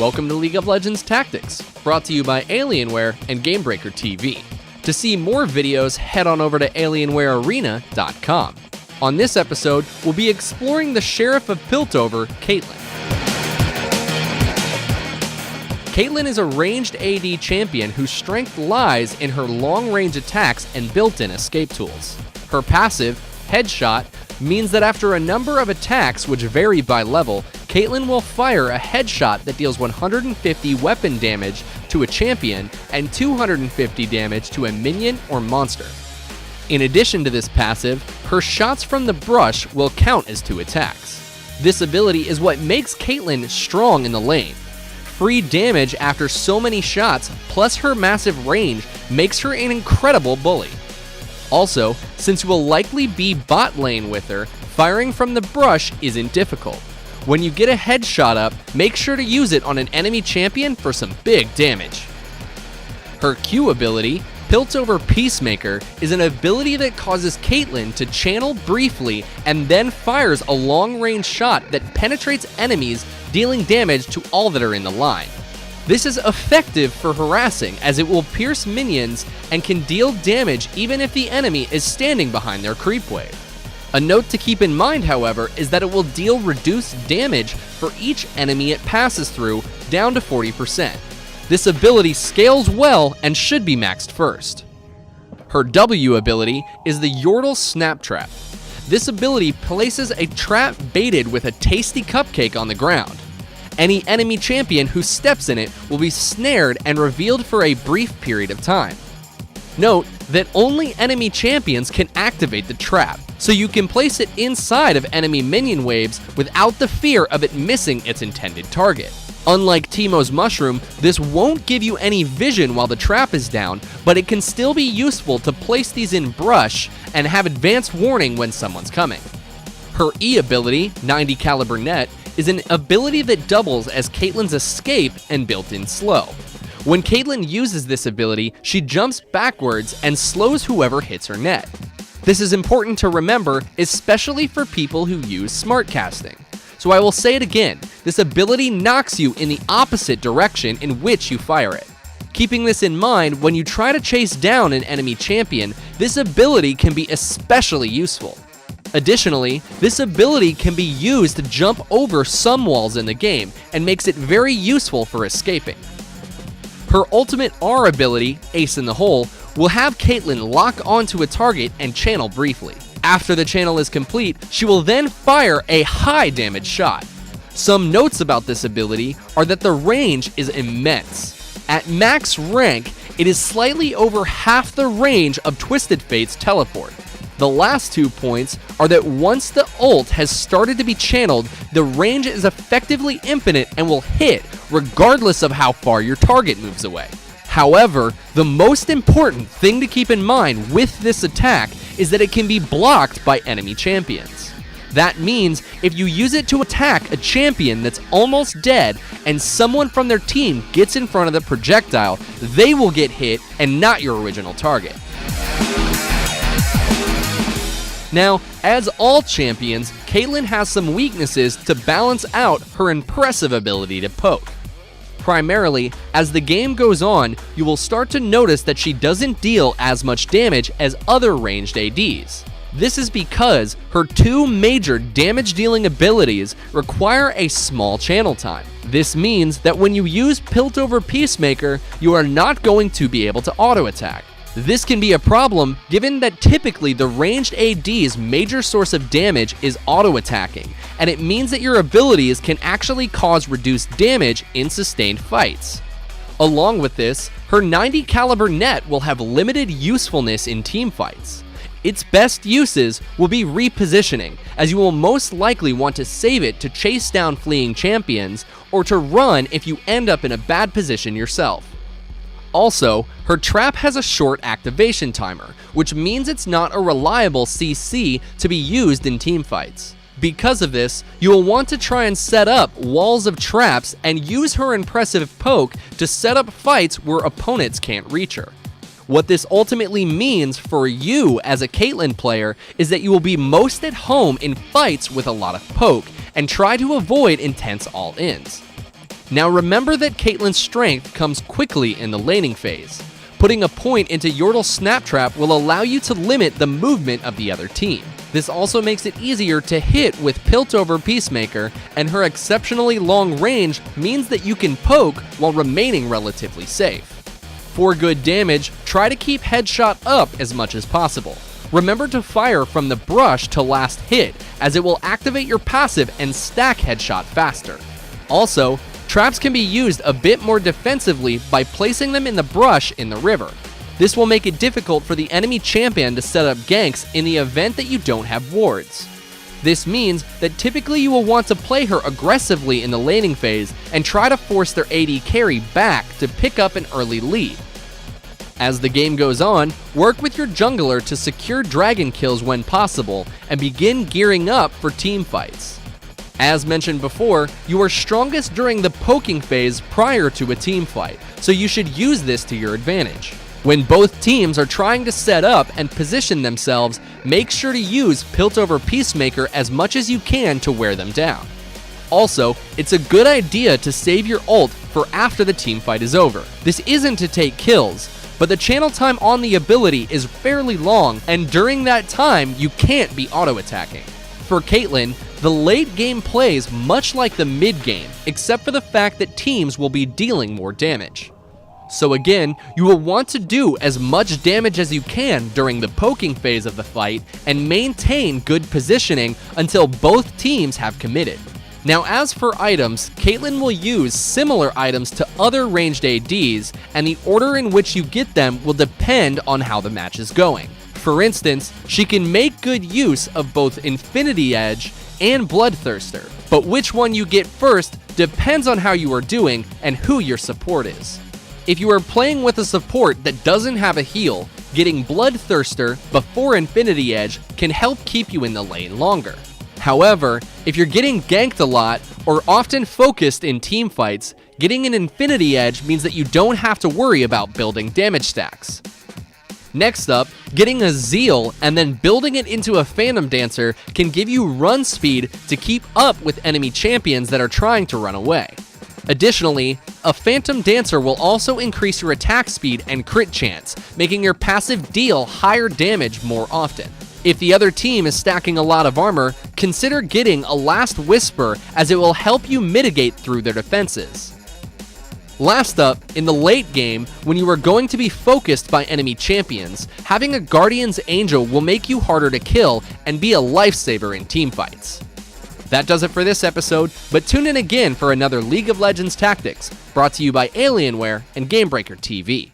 Welcome to League of Legends Tactics, brought to you by Alienware and Gamebreaker TV. To see more videos, head on over to AlienwareArena.com. On this episode, we'll be exploring the Sheriff of Piltover, Caitlyn. Caitlyn is a ranged AD champion whose strength lies in her long-range attacks and built-in escape tools. Her passive, Headshot, means that after a number of attacks which vary by level, Caitlyn will fire a headshot that deals 150 weapon damage to a champion and 250 damage to a minion or monster. In addition to this passive, her shots from the brush will count as 2 attacks. This ability is what makes Caitlyn strong in the lane. Free damage after so many shots, plus her massive range, makes her an incredible bully. Also, since you will likely be bot lane with her, firing from the brush isn't difficult. When you get a headshot up, make sure to use it on an enemy champion for some big damage. Her Q ability, Piltover Peacemaker, is an ability that causes Caitlyn to channel briefly and then fires a long-range shot that penetrates enemies, dealing damage to all that are in the line. This is effective for harassing, as it will pierce minions and can deal damage even if the enemy is standing behind their creep wave. A note to keep in mind, however, is that it will deal reduced damage for each enemy it passes through, down to 40%. This ability scales well and should be maxed first. Her W ability is the Yordle Snap Trap. This ability places a trap baited with a tasty cupcake on the ground. Any enemy champion who steps in it will be snared and revealed for a brief period of time. Note that only enemy champions can activate the trap, so you can place it inside of enemy minion waves without the fear of it missing its intended target. Unlike Teemo's Mushroom, this won't give you any vision while the trap is down, but it can still be useful to place these in brush and have advanced warning when someone's coming. Her E ability, 90 Caliber Net, is an ability that doubles as Caitlyn's escape and built-in slow. When Caitlyn uses this ability, she jumps backwards and slows whoever hits her net. This is important to remember, especially for people who use smart casting. So I will say it again, this ability knocks you in the opposite direction in which you fire it. Keeping this in mind, when you try to chase down an enemy champion, this ability can be especially useful. Additionally, this ability can be used to jump over some walls in the game and makes it very useful for escaping. Her ultimate R ability, Ace in the Hole, will have Caitlyn lock onto a target and channel briefly. After the channel is complete, she will then fire a high damage shot. Some notes about this ability are that the range is immense. At max rank, it is slightly over half the range of Twisted Fate's teleport. The last 2 points are that once the ult has started to be channeled, the range is effectively infinite and will hit regardless of how far your target moves away. However, the most important thing to keep in mind with this attack is that it can be blocked by enemy champions. That means if you use it to attack a champion that's almost dead and someone from their team gets in front of the projectile, they will get hit and not your original target. Now, as all champions, Caitlyn has some weaknesses to balance out her impressive ability to poke. Primarily, as the game goes on, you will start to notice that she doesn't deal as much damage as other ranged ADs. This is because her 2 major damage-dealing abilities require a small channel time. This means that when you use Piltover Peacemaker, you are not going to be able to auto-attack. This can be a problem given that typically the ranged AD's major source of damage is auto-attacking, and it means that your abilities can actually cause reduced damage in sustained fights. Along with this, her 90 Caliber Net will have limited usefulness in team fights. Its best uses will be repositioning, as you will most likely want to save it to chase down fleeing champions, or to run if you end up in a bad position yourself. Also, her trap has a short activation timer, which means it's not a reliable CC to be used in teamfights. Because of this, you will want to try and set up walls of traps and use her impressive poke to set up fights where opponents can't reach her. What this ultimately means for you as a Caitlyn player is that you will be most at home in fights with a lot of poke and try to avoid intense all-ins. Now remember that Caitlyn's strength comes quickly in the laning phase. Putting a point into Yordle's snap trap will allow you to limit the movement of the other team. This also makes it easier to hit with Piltover Peacemaker, and her exceptionally long range means that you can poke while remaining relatively safe. For good damage, try to keep Headshot up as much as possible. Remember to fire from the brush to last hit, as it will activate your passive and stack Headshot faster. Also, traps can be used a bit more defensively by placing them in the brush in the river. This will make it difficult for the enemy champion to set up ganks in the event that you don't have wards. This means that typically you will want to play her aggressively in the laning phase and try to force their AD carry back to pick up an early lead. As the game goes on, work with your jungler to secure dragon kills when possible and begin gearing up for team fights. As mentioned before, you are strongest during the poking phase prior to a team fight, so you should use this to your advantage. When both teams are trying to set up and position themselves, make sure to use Piltover Peacemaker as much as you can to wear them down. Also, it's a good idea to save your ult for after the team fight is over. This isn't to take kills, but the channel time on the ability is fairly long, and during that time, you can't be auto-attacking. For Caitlyn, the late game plays much like the mid game, except for the fact that teams will be dealing more damage. So again, you will want to do as much damage as you can during the poking phase of the fight and maintain good positioning until both teams have committed. Now as for items, Caitlyn will use similar items to other ranged ADs, and the order in which you get them will depend on how the match is going. For instance, she can make good use of both Infinity Edge and Bloodthirster, but which one you get first depends on how you are doing and who your support is. If you are playing with a support that doesn't have a heal, getting Bloodthirster before Infinity Edge can help keep you in the lane longer. However, if you're getting ganked a lot or often focused in team fights, getting an Infinity Edge means that you don't have to worry about building damage stacks. Next up, getting a Zeal and then building it into a Phantom Dancer can give you run speed to keep up with enemy champions that are trying to run away. Additionally, a Phantom Dancer will also increase your attack speed and crit chance, making your passive deal higher damage more often. If the other team is stacking a lot of armor, consider getting a Last Whisper, as it will help you mitigate through their defenses. Last up, in the late game, when you are going to be focused by enemy champions, having a Guardian's Angel will make you harder to kill and be a lifesaver in teamfights. That does it for this episode, but tune in again for another League of Legends Tactics, brought to you by Alienware and Gamebreaker TV.